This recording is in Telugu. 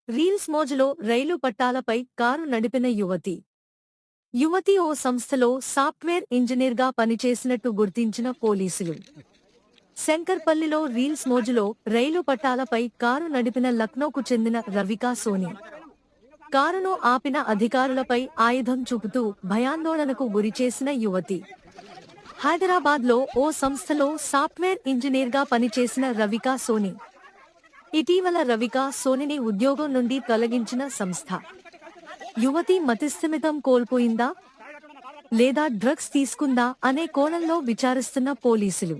రీల్స్ మోజులో రైలు పట్టాలపై కారు నడిపిన యువతి ఓ సంస్థలో సాఫ్ట్వేర్ ఇంజనీర్గా పనిచేసినట్టు గుర్తించిన పోలీసులు. శంకర్పల్లిలో రీల్స్ మోజులో రైలు పట్టాలపై కారు నడిపిన లక్నోకు చెందిన రవికా సోని. కారును ఆపిన అధికారులపై ఆయుధం చూపుతూ భయాందోళనకు గురిచేసిన యువతి. హైదరాబాద్లో ఓ సంస్థలో సాఫ్ట్వేర్ ఇంజనీర్గా పనిచేసిన రవికా సోని. ఇటీవల రవికా సోనిని ఉద్యోగం నుండి తొలగించిన సంస్థ. యువతి మతిస్థిమితం కోల్పోయిందా లేదా డ్రగ్స్ తీసుకుందా అనే కోణంలో విచారిస్తున్న పోలీసులు.